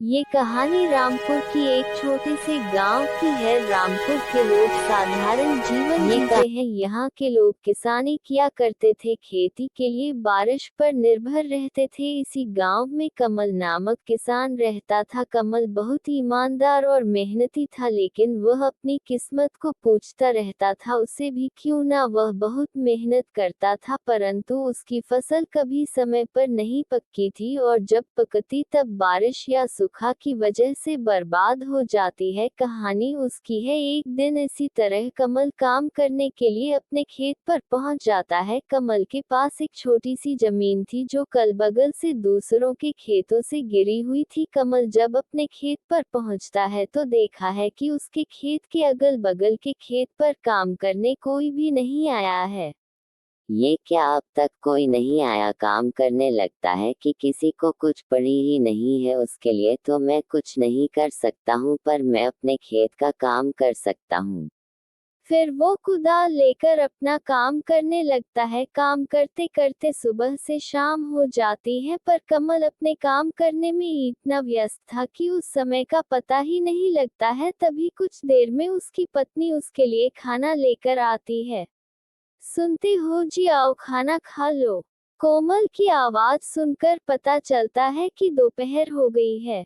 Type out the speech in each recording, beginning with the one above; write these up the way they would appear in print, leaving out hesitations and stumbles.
ये कहानी रामपुर की एक छोटे से गांव की है। रामपुर के लोग साधारण जीवन जीते हैं। यहाँ के लोग किसानी किया करते थे, खेती के लिए बारिश पर निर्भर रहते थे। इसी गांव में कमल नामक किसान रहता था। कमल बहुत ईमानदार और मेहनती था, लेकिन वह अपनी किस्मत को पूछता रहता था। उसे भी क्यों ना वह बहुत मेहनत करता था, परंतु उसकी फसल कभी समय पर नहीं पकती थी, और जब पकती तब बारिश या सूखा की वजह से बर्बाद हो जाती है। कहानी उसकी है। एक दिन इसी तरह कमल काम करने के लिए अपने खेत पर पहुंच जाता है। कमल के पास एक छोटी सी जमीन थी जो कल बगल से दूसरों के खेतों से गिरी हुई थी। कमल जब अपने खेत पर पहुंचता है तो देखा है कि उसके खेत के अगल बगल के खेत पर काम करने कोई भी नहीं आया है। ये क्या, अब तक कोई नहीं आया काम करने? लगता है कि किसी को कुछ पड़ी ही नहीं है। उसके लिए तो मैं कुछ नहीं कर सकता हूँ, पर मैं अपने खेत का काम कर सकता हूँ। फिर वो कुदाल लेकर अपना काम करने लगता है। काम करते करते सुबह से शाम हो जाती है, पर कमल अपने काम करने में इतना व्यस्त था कि उस समय का पता ही नहीं लगता है। तभी कुछ देर में उसकी पत्नी उसके लिए खाना लेकर आती है। सुनते हो जी, आओ खाना खा लो। कोमल की आवाज सुनकर पता चलता है कि दोपहर हो गई है।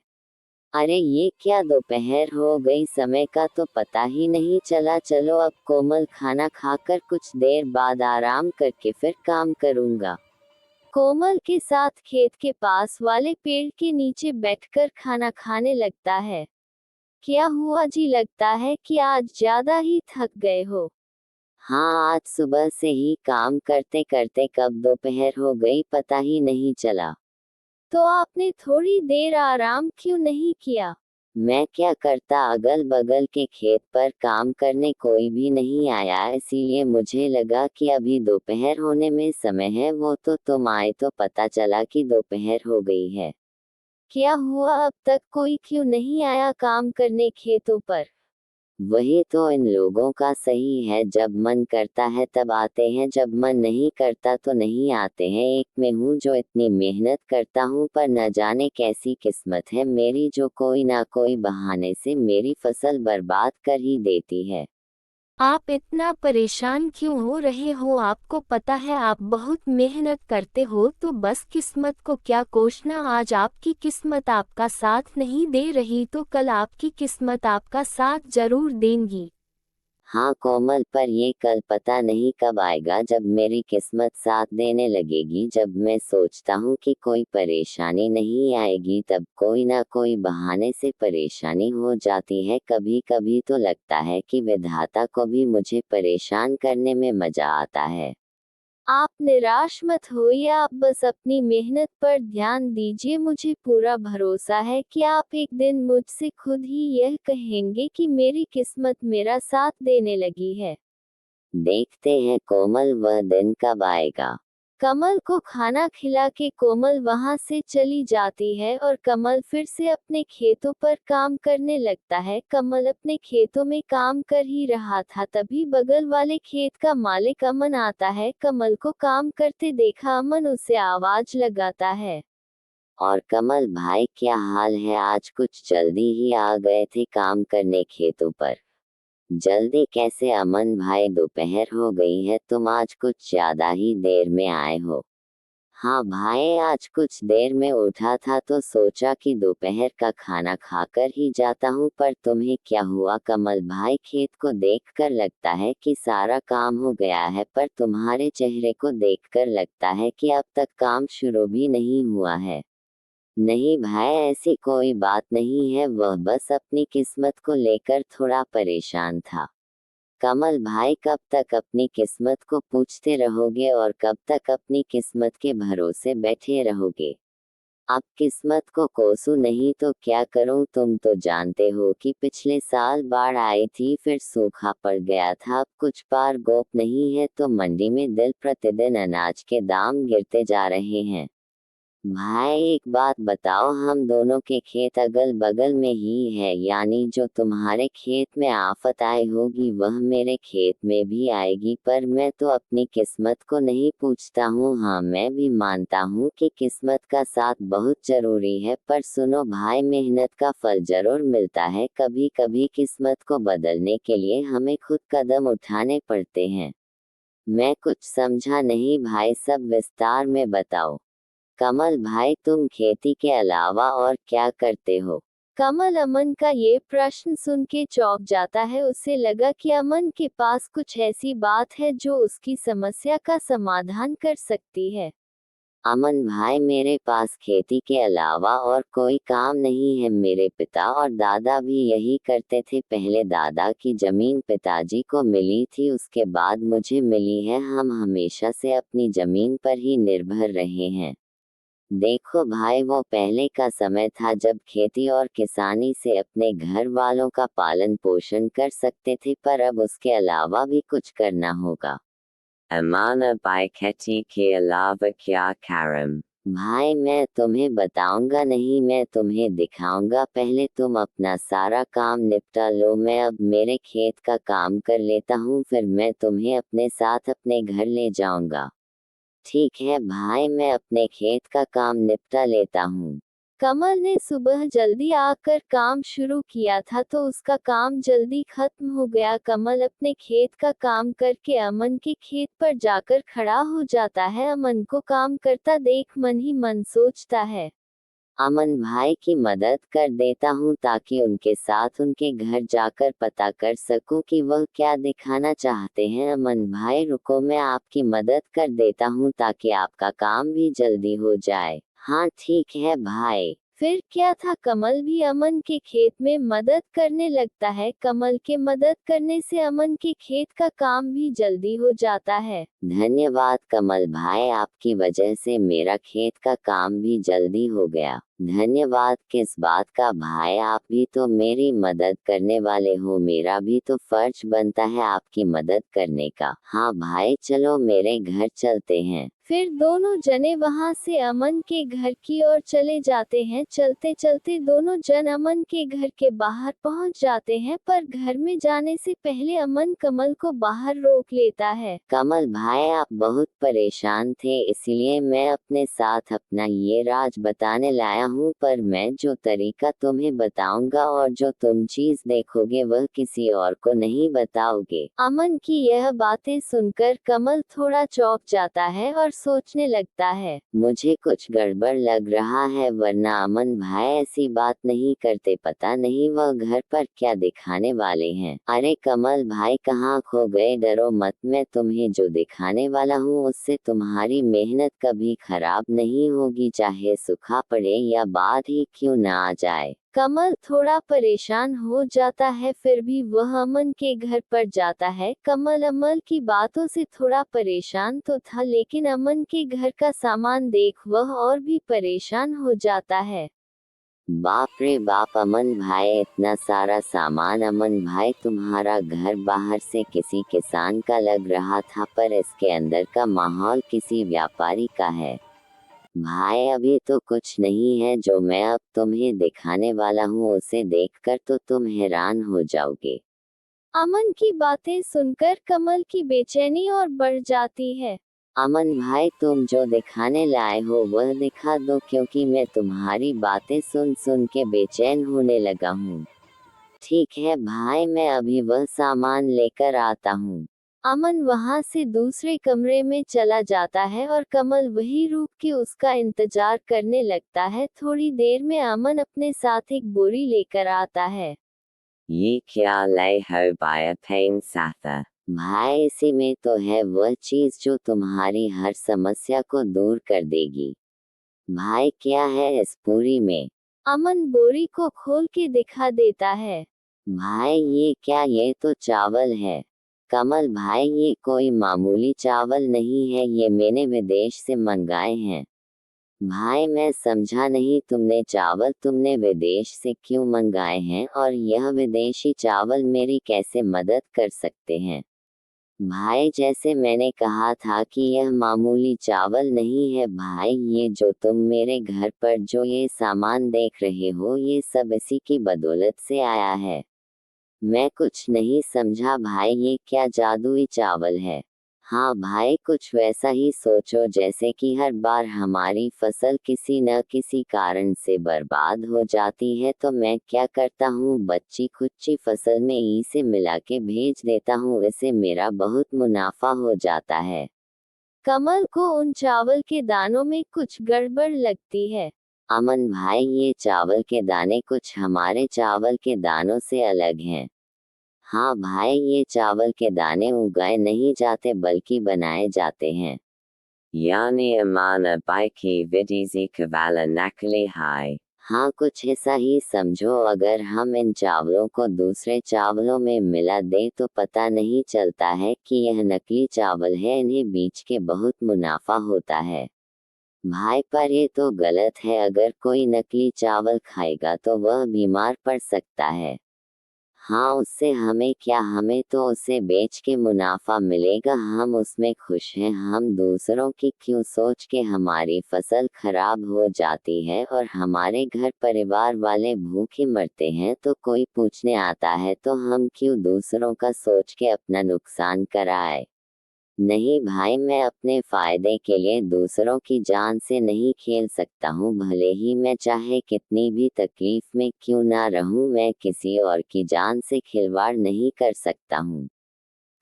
अरे ये क्या, दोपहर हो गई? समय का तो पता ही नहीं चला। चलो अब कोमल, खाना खाकर कुछ देर बाद आराम करके फिर काम करूंगा। कोमल के साथ खेत के पास वाले पेड़ के नीचे बैठकर खाना खाने लगता है। क्या हुआ जी, लगता है कि आज ज्यादा ही थक गए हो। हाँ, आज सुबह से ही काम करते करते कब दोपहर हो गई पता ही नहीं चला। तो आपने थोड़ी देर आराम क्यों नहीं किया? मैं क्या करता, अगल बगल के खेत पर काम करने कोई भी नहीं आया, इसीलिए मुझे लगा कि अभी दोपहर होने में समय है। वो तो तुम आए तो पता चला कि दोपहर हो गई है। क्या हुआ, अब तक कोई क्यों नहीं आया काम करने खेतों पर? वही तो इन लोगों का सही है, जब मन करता है तब आते हैं, जब मन नहीं करता तो नहीं आते हैं। एक मैं हूँ जो इतनी मेहनत करता हूँ, पर न जाने कैसी किस्मत है मेरी जो कोई ना कोई बहाने से मेरी फसल बर्बाद कर ही देती है। आप इतना परेशान क्यों हो रहे हो? आपको पता है आप बहुत मेहनत करते हो, तो बस किस्मत को क्या कोसना। आज आपकी किस्मत आपका साथ नहीं दे रही तो कल आपकी किस्मत आपका साथ जरूर देंगी। हाँ कोमल, पर ये कल पता नहीं कब आएगा जब मेरी किस्मत साथ देने लगेगी। जब मैं सोचता हूँ कि कोई परेशानी नहीं आएगी, तब कोई ना कोई बहाने से परेशानी हो जाती है। कभी कभी तो लगता है कि विधाता को भी मुझे परेशान करने में मजा आता है। आप निराश मत होइए, आप बस अपनी मेहनत पर ध्यान दीजिए। मुझे पूरा भरोसा है कि आप एक दिन मुझसे खुद ही यह कहेंगे कि मेरी किस्मत मेरा साथ देने लगी है। देखते हैं कोमल, वह दिन कब आएगा। कमल को खाना खिला के कोमल वहां से चली जाती है, और कमल फिर से अपने खेतों पर काम करने लगता है। कमल अपने खेतों में काम कर ही रहा था, तभी बगल वाले खेत का मालिक अमन आता है। कमल को काम करते देखा अमन उसे आवाज लगाता है। और कमल भाई, क्या हाल है? आज कुछ जल्दी ही आ गए थे काम करने खेतों पर। जल्दी कैसे अमन भाई, दोपहर हो गई है, तुम आज कुछ ज्यादा ही देर में आए हो। हाँ भाई, आज कुछ देर में उठा था तो सोचा कि दोपहर का खाना खाकर ही जाता हूँ। पर तुम्हें क्या हुआ कमल भाई? खेत को देखकर लगता है कि सारा काम हो गया है, पर तुम्हारे चेहरे को देखकर लगता है कि अब तक काम शुरू भी नहीं हुआ है। नहीं भाई, ऐसी कोई बात नहीं है, वह बस अपनी किस्मत को लेकर थोड़ा परेशान था। कमल भाई, कब तक अपनी किस्मत को पूछते रहोगे और कब तक अपनी किस्मत के भरोसे बैठे रहोगे? अब किस्मत को कोसू नहीं तो क्या करूं? तुम तो जानते हो कि पिछले साल बाढ़ आई थी, फिर सूखा पड़ गया था। अब कुछ पार गोप नहीं है, तो मंडी में दिन प्रतिदिन अनाज के दाम गिरते जा रहे हैं। भाई एक बात बताओ, हम दोनों के खेत अगल बगल में ही है, यानी जो तुम्हारे खेत में आफत आई होगी वह मेरे खेत में भी आएगी। पर मैं तो अपनी किस्मत को नहीं पूछता हूँ। हाँ, मैं भी मानता हूँ कि किस्मत का साथ बहुत जरूरी है, पर सुनो भाई, मेहनत का फल जरूर मिलता है। कभी कभी किस्मत को बदलने के लिए हमें खुद कदम उठाने पड़ते हैं। मैं कुछ समझा नहीं भाई, सब विस्तार में बताओ। कमल भाई, तुम खेती के अलावा और क्या करते हो? कमल अमन का ये प्रश्न सुन के चौंक जाता है। उसे लगा कि अमन के पास कुछ ऐसी बात है जो उसकी समस्या का समाधान कर सकती है। अमन भाई, मेरे पास खेती के अलावा और कोई काम नहीं है। मेरे पिता और दादा भी यही करते थे। पहले दादा की जमीन पिताजी को मिली थी, उसके बाद मुझे मिली है। हम हमेशा से अपनी जमीन पर ही निर्भर रहे हैं। देखो भाई, वो पहले का समय था जब खेती और किसानी से अपने घर वालों का पालन पोषण कर सकते थे, पर अब उसके अलावा भी कुछ करना होगा। अमाना भाई, खेती के अलावा क्या करम? भाई मैं तुम्हें बताऊंगा नहीं, मैं तुम्हें दिखाऊंगा। पहले तुम अपना सारा काम निपटा लो, मैं अब मेरे खेत का काम कर लेता हूँ, फिर मैं तुम्हें अपने साथ अपने घर ले जाऊंगा। ठीक है भाई, मैं अपने खेत का काम निपटा लेता हूँ। कमल ने सुबह जल्दी आकर काम शुरू किया था, तो उसका काम जल्दी खत्म हो गया। कमल अपने खेत का काम करके अमन के खेत पर जाकर खड़ा हो जाता है। अमन को काम करता देख मन ही मन सोचता है, अमन भाई की मदद कर देता हूँ ताकि उनके साथ उनके घर जाकर पता कर सकूं कि वह क्या दिखाना चाहते हैं। अमन भाई रुको, मैं आपकी मदद कर देता हूँ ताकि आपका काम भी जल्दी हो जाए। हाँ ठीक है भाई। फिर क्या था, कमल भी अमन के खेत में मदद करने लगता है। कमल के मदद करने से अमन के खेत का काम भी जल्दी हो जाता है। धन्यवाद कमल भाई, आपकी वजह से मेरा खेत का काम भी जल्दी हो गया। धन्यवाद किस बात का भाई, आप भी तो मेरी मदद करने वाले हो। मेरा भी तो फर्ज बनता है आपकी मदद करने का। हाँ भाई, चलो मेरे घर चलते हैं। फिर दोनों जने वहां से अमन के घर की ओर चले जाते हैं। चलते चलते दोनों जन अमन के घर के बाहर पहुंच जाते हैं, पर घर में जाने से पहले अमन कमल को बाहर रोक लेता है। कमल भाई, आप बहुत परेशान थे, इसलिए मैं अपने साथ अपना ये राज बताने लाया हूँ। पर मैं जो तरीका तुम्हें बताऊंगा और जो तुम चीज देखोगे वह किसी और को नहीं बताओगे। अमन की यह बातें सुनकर कमल थोड़ा चौंक जाता है और सोचने लगता है, मुझे कुछ गड़बड़ लग रहा है, वरना अमन भाई ऐसी बात नहीं करते। पता नहीं वह घर पर क्या दिखाने वाले हैं। अरे कमल भाई, कहाँ खो गए? डरो मत, मैं तुम्हें जो दिखाने वाला हूँ उससे तुम्हारी मेहनत कभी खराब नहीं होगी, चाहे सूखा पड़े या बाढ़ ही क्यों ना आ जाए। कमल थोड़ा परेशान हो जाता है, फिर भी वह अमन के घर पर जाता है। कमल अमन की बातों से थोड़ा परेशान तो था, लेकिन अमन के घर का सामान देख वह और भी परेशान हो जाता है। बाप रे बाप अमन भाई, इतना सारा सामान! अमन भाई, तुम्हारा घर बाहर से किसी किसान का लग रहा था, पर इसके अंदर का माहौल किसी व्यापारी का है। भाई अभी तो कुछ नहीं है, जो मैं अब तुम्हें दिखाने वाला हूँ उसे देखकर तो तुम हैरान हो जाओगे। अमन की बातें सुनकर कमल की बेचैनी और बढ़ जाती है। अमन भाई, तुम जो दिखाने लाए हो वह दिखा दो, क्योंकि मैं तुम्हारी बातें सुन सुन के बेचैन होने लगा हूँ। ठीक है भाई, मैं अभी वह सामान लेकर आता हूँ। अमन वहां से दूसरे कमरे में चला जाता है और कमल वही रुक के उसका इंतजार करने लगता है। थोड़ी देर में अमन अपने साथ एक बोरी लेकर आता है। ये क्या लाए हो बाया साथा? भाई इसी में तो है वह चीज जो तुम्हारी हर समस्या को दूर कर देगी। भाई क्या है इस बोरी में? अमन बोरी को खोल के दिखा देता है। भाई ये क्या, ये तो चावल है। कमल भाई, ये कोई मामूली चावल नहीं है, ये मैंने विदेश से मंगाए हैं। भाई मैं समझा नहीं, तुमने विदेश से क्यों मंगाए हैं, और यह विदेशी चावल मेरी कैसे मदद कर सकते हैं? भाई जैसे मैंने कहा था कि यह मामूली चावल नहीं है भाई, ये जो तुम मेरे घर पर जो ये सामान देख रहे हो ये सब इसी की बदौलत से आया है। मैं कुछ नहीं समझा भाई, ये क्या जादुई चावल है। हाँ भाई, कुछ वैसा ही सोचो जैसे कि हर बार हमारी फसल किसी न किसी कारण से बर्बाद हो जाती है तो मैं क्या करता हूँ, बच्ची खुच्ची फसल में ई से मिला के भेज देता हूँ, इससे मेरा बहुत मुनाफा हो जाता है। कमल को उन चावल के दानों में कुछ गड़बड़ लगती है। अमन भाई, ये चावल के दाने कुछ हमारे चावल के दानों से अलग हैं। हाँ भाई, ये चावल के दाने उगाए नहीं जाते बल्कि बनाए जाते हैं। यानी अमाना बाइकी विधि कवाला नकली हाय। हाँ, कुछ ऐसा ही समझो। अगर हम इन चावलों को दूसरे चावलों में मिला दें तो पता नहीं चलता है कि यह नकली चावल है, इन्हें बेच के बहुत मुनाफा होता है। भाई पर ये तो गलत है, अगर कोई नकली चावल खाएगा तो वह बीमार पड़ सकता है। हाँ, उससे हमें क्या, हमें तो उसे बेच के मुनाफा मिलेगा, हम उसमें खुश हैं। हम दूसरों की क्यों सोच के हमारी फसल खराब हो जाती है और हमारे घर परिवार वाले भूखे मरते हैं तो कोई पूछने आता है तो हम क्यों दूसरों का सोच के अपना नुकसान कराए। नहीं भाई, मैं अपने फायदे के लिए दूसरों की जान से नहीं खेल सकता हूँ, भले ही मैं चाहे कितनी भी तकलीफ में क्यों ना रहूं, मैं किसी और की जान से खिलवाड़ नहीं कर सकता हूँ।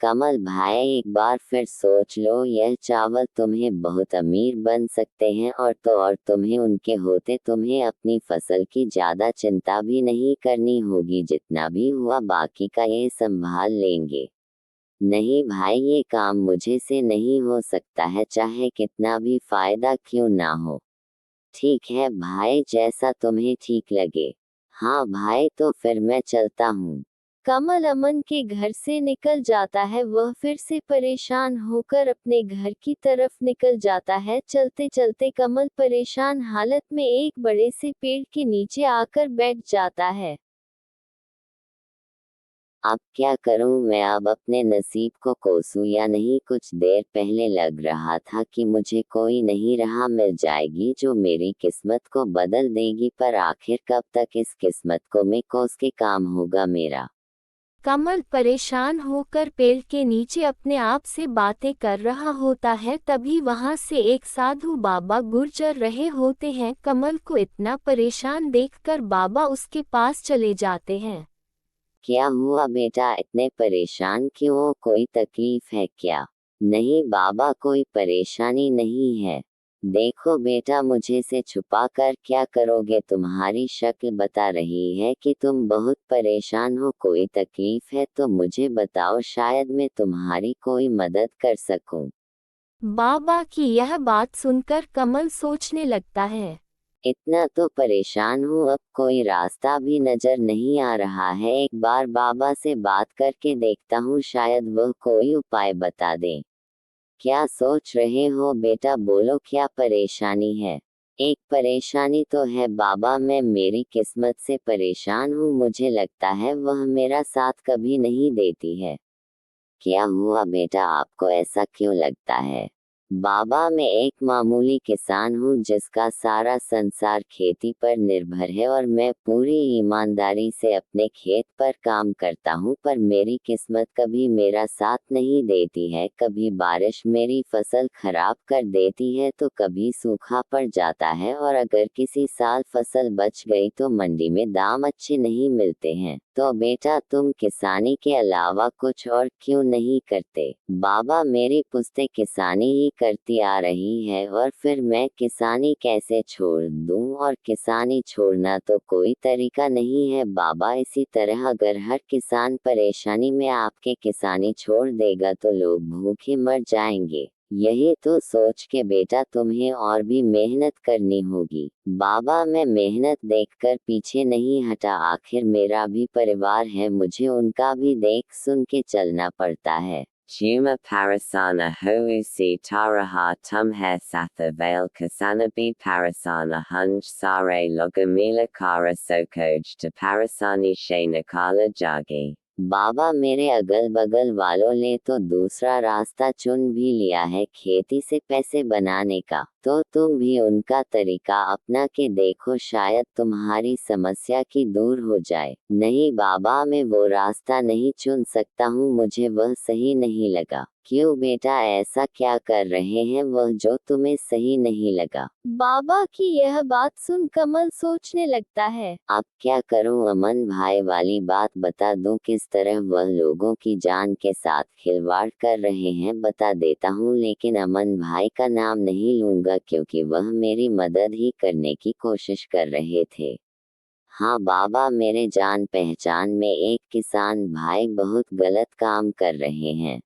कमल भाई, एक बार फिर सोच लो, यह चावल तुम्हें बहुत अमीर बन सकते हैं और तुम्हें उनके होते तुम्हें अपनी फसल की ज्यादा चिंता भी नहीं करनी होगी, जितना भी हुआ बाकी का ये संभाल लेंगे। नहीं भाई, ये काम मुझे से नहीं हो सकता है, चाहे कितना भी फायदा क्यों ना हो। ठीक है भाई, जैसा तुम्हें ठीक लगे। हाँ भाई, तो फिर मैं चलता हूँ। कमल अमन के घर से निकल जाता है, वह फिर से परेशान होकर अपने घर की तरफ निकल जाता है। चलते चलते कमल परेशान हालत में एक बड़े से पेड़ के नीचे आकर बैठ जाता है। अब क्या करूं मैं, अब अपने नसीब को कोसूं या नहीं। कुछ देर पहले लग रहा था कि मुझे कोई नहीं रहा मिल जाएगी जो मेरी किस्मत को बदल देगी, पर आखिर कब तक इस किस्मत को मैं कोस के काम होगा मेरा। कमल परेशान होकर पेड़ के नीचे अपने आप से बातें कर रहा होता है, तभी वहां से एक साधु बाबा गुजर रहे होते हैं। कमल को इतना परेशान देखकर बाबा उसके पास चले जाते हैं। क्या हुआ बेटा, इतने परेशान क्यों हो, कोई तकलीफ है क्या? नहीं बाबा, कोई परेशानी नहीं है। देखो बेटा, मुझे से छुपा कर क्या करोगे, तुम्हारी शक्ल बता रही है कि तुम बहुत परेशान हो। कोई तकलीफ है तो मुझे बताओ, शायद मैं तुम्हारी कोई मदद कर सकूं। बाबा की यह बात सुनकर कमल सोचने लगता है। इतना तो परेशान हूँ, अब कोई रास्ता भी नजर नहीं आ रहा है। एक बार बाबा से बात करके देखता हूँ, शायद वह कोई उपाय बता दे। क्या सोच रहे हो बेटा, बोलो क्या परेशानी है? एक परेशानी तो है बाबा, मैं मेरी किस्मत से परेशान हूँ, मुझे लगता है वह मेरा साथ कभी नहीं देती है। क्या हुआ बेटा, आपको ऐसा क्यों लगता है? बाबा, मैं एक मामूली किसान हूँ जिसका सारा संसार खेती पर निर्भर है और मैं पूरी ईमानदारी से अपने खेत पर काम करता हूँ, पर मेरी किस्मत कभी मेरा साथ नहीं देती है। कभी बारिश मेरी फसल खराब कर देती है तो कभी सूखा पड़ जाता है, और अगर किसी साल फसल बच गई तो मंडी में दाम अच्छे नहीं मिलते हैं। तो बेटा, तुम किसानी के अलावा कुछ और क्यों नहीं करते? बाबा, मेरी पुश्तें किसानी ही करती आ रही है और फिर मैं किसानी कैसे छोड़ दूं, और किसानी छोड़ना तो कोई तरीका नहीं है बाबा। इसी तरह अगर हर किसान परेशानी में आपके किसानी छोड़ देगा तो लोग भूखे मर जाएंगे। यही तो सोच के बेटा तुम्हें और भी मेहनत करनी होगी। बाबा, मैं मेहनत देखकर पीछे नहीं हटा, आखिर मेरा भी परिवार है, मुझे उनका भी देख सुन के चलना पड़ता है। Juma parasana ho'usi taraha tumhe satha veil kasanabi parasana hunj sare logamila kara sokoj to parasani she nakala jagi. बाबा, मेरे अगल बगल वालों ने तो दूसरा रास्ता चुन भी लिया है खेती से पैसे बनाने का, तो तुम भी उनका तरीका अपना के देखो, शायद तुम्हारी समस्या की दूर हो जाए। नहीं बाबा, मैं वो रास्ता नहीं चुन सकता हूँ, मुझे वह सही नहीं लगा। क्यों बेटा, ऐसा क्या कर रहे हैं वह जो तुम्हें सही नहीं लगा? बाबा की यह बात सुन कमल सोचने लगता है। अब क्या करूं अमन भाई, वाली बात बता दूं किस तरह वह लोगों की जान के साथ खिलवाड़ कर रहे हैं? बता देता हूं, लेकिन अमन भाई का नाम नहीं लूंगा क्योंकि वह मेरी मदद ही करने की कोशिश कर रहे थे। हाँ बाबा, मेरे जान पहचान में एक किसान भाई बहुत गलत काम कर रहे हैं।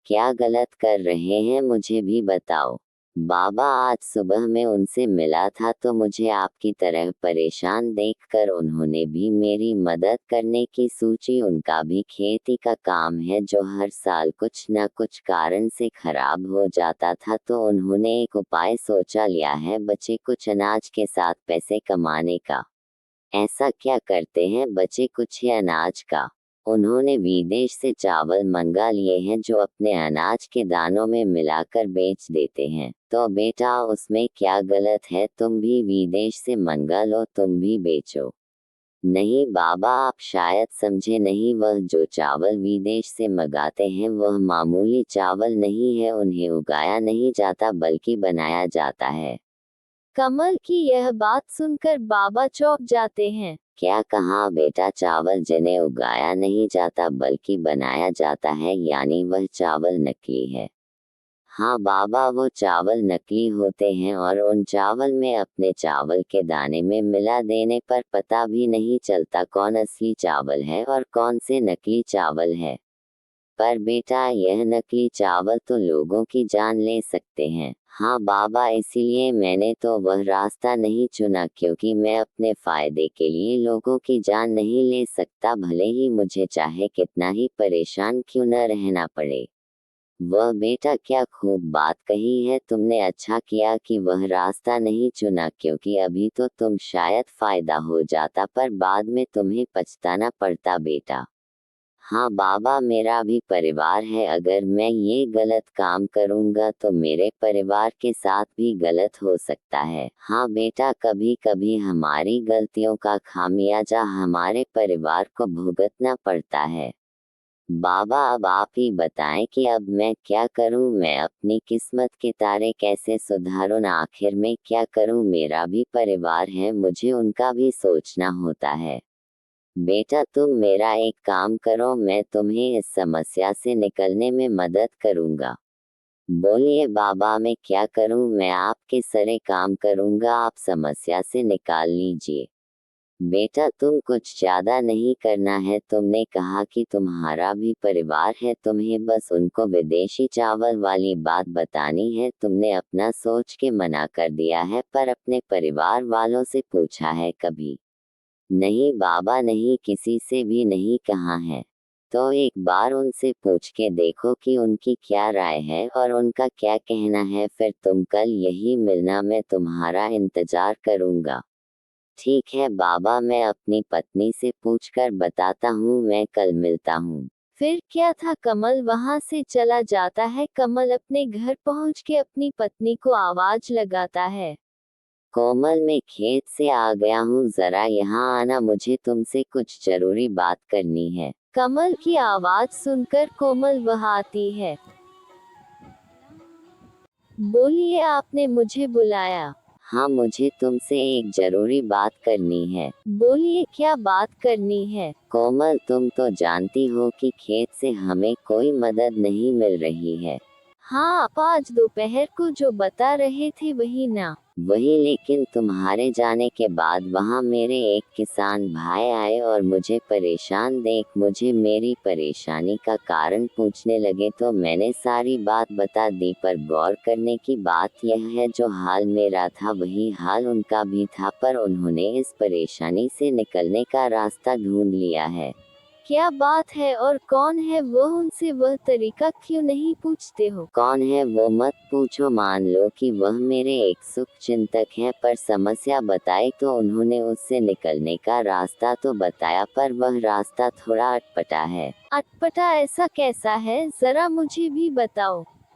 क्या गलत कर रहे हैं मुझे भी बताओ। बाबा, आज सुबह मैं उनसे मिला था तो मुझे आपकी तरह परेशान देखकर उन्होंने भी मेरी मदद करने की सोची। उनका भी खेती का काम है जो हर साल कुछ न कुछ कारण से खराब हो जाता था, तो उन्होंने एक उपाय सोचा लिया है बचे कुछ अनाज के साथ पैसे कमाने का। ऐसा क्या करते हैं बचे कुछ ही अनाज का? उन्होंने विदेश से चावल मंगा लिए हैं जो अपने अनाज के दानों में मिलाकर बेच देते हैं। तो बेटा, उसमें क्या गलत है? तुम भी विदेश से मंगा लो, तुम भी बेचो। नहीं बाबा, आप शायद समझे नहीं, वह जो चावल विदेश से मंगाते हैं वह मामूली चावल नहीं है, उन्हें उगाया नहीं जाता बल्कि बनाया जाता है। कमल की यह बात सुनकर बाबा चौंक जाते हैं। क्या कहा बेटा? चावल जिन्हें उगाया नहीं जाता बल्कि बनाया जाता है, यानी वह चावल नकली है? हाँ बाबा, वो चावल नकली होते हैं और उन चावल में अपने चावल के दाने में मिला देने पर पता भी नहीं चलता कौन असली चावल है और कौन से नकली चावल है। पर बेटा, यह नकली चावल तो लोगों की जान ले सकते हैं। हाँ बाबा, इसीलिए मैंने तो वह रास्ता नहीं चुना क्योंकि मैं अपने फायदे के लिए लोगों की जान नहीं ले सकता, भले ही मुझे चाहे कितना ही परेशान क्यों न रहना पड़े। वह बेटा, क्या खूब बात कही है तुमने। अच्छा किया कि वह रास्ता नहीं चुना क्योंकि अभी तो तुम शायद फायदा हो जाता पर बाद में तुम्हें पछताना पड़ता बेटा। हाँ बाबा, मेरा भी परिवार है, अगर मैं ये गलत काम करूँगा तो मेरे परिवार के साथ भी गलत हो सकता है। हाँ बेटा, कभी कभी हमारी गलतियों का खामियाजा हमारे परिवार को भुगतना पड़ता है। बाबा, अब आप ही बताएं कि अब मैं क्या करूं, मैं अपनी किस्मत के तारे कैसे सुधारूं, आखिर में क्या करूं? मेरा भी परिवार है, मुझे उनका भी सोचना होता है। बेटा, तुम मेरा एक काम करो, मैं तुम्हें इस समस्या से निकलने में मदद करूंगा। बोलिए बाबा, मैं क्या करूं? मैं आपके सरे काम करूंगा, आप समस्या से निकाल लीजिए। बेटा, तुम कुछ ज्यादा नहीं करना है, तुमने कहा कि तुम्हारा भी परिवार है, तुम्हें बस उनको विदेशी चावल वाली बात बतानी है। तुमने अपना सोच के मना कर दिया है पर अपने परिवार वालों से पूछा है कभी? नहीं बाबा, नहीं, किसी से भी नहीं कहा है। तो एक बार उनसे पूछ के देखो कि उनकी क्या राय है और उनका क्या कहना है, फिर तुम कल यही मिलना, मैं तुम्हारा इंतजार करूंगा। ठीक है बाबा, मैं अपनी पत्नी से पूछकर बताता हूँ, मैं कल मिलता हूँ। फिर क्या था, कमल वहां से चला जाता है। कमल अपने घर पहुंच के अपनी पत्नी को आवाज लगाता है। कोमल, मैं खेत से आ गया हूँ, जरा यहाँ आना, मुझे तुमसे कुछ जरूरी बात करनी है। कमल की आवाज सुनकर कोमल वहां आती है। बोलिए, आपने मुझे बुलाया? हाँ, मुझे तुमसे एक जरूरी बात करनी है। बोलिए, क्या बात करनी है? कोमल, तुम तो जानती हो कि खेत से हमें कोई मदद नहीं मिल रही है। हाँ, आप आज दोपहर को जो बता रहे थे वही ना? वही, लेकिन तुम्हारे जाने के बाद वहाँ मेरे एक किसान भाई आए और मुझे परेशान देख मुझे मेरी परेशानी का कारण पूछने लगे, तो मैंने सारी बात बता दी। पर गौर करने की बात यह है, जो हाल मेरा था वही हाल उनका भी था, पर उन्होंने इस परेशानी से निकलने का रास्ता ढूंढ लिया है। क्या बात है, और कौन है वो, उनसे वह तरीका क्यों नहीं पूछते हो? कौन है वो मत पूछो, मान लो कि वह मेरे एक सुख चिंतक हैं, पर समस्या बताई तो उन्होंने उससे निकलने का रास्ता तो बताया, पर वह रास्ता थोड़ा अटपटा है। अटपटा ऐसा कैसा है, जरा मुझे भी बताओ।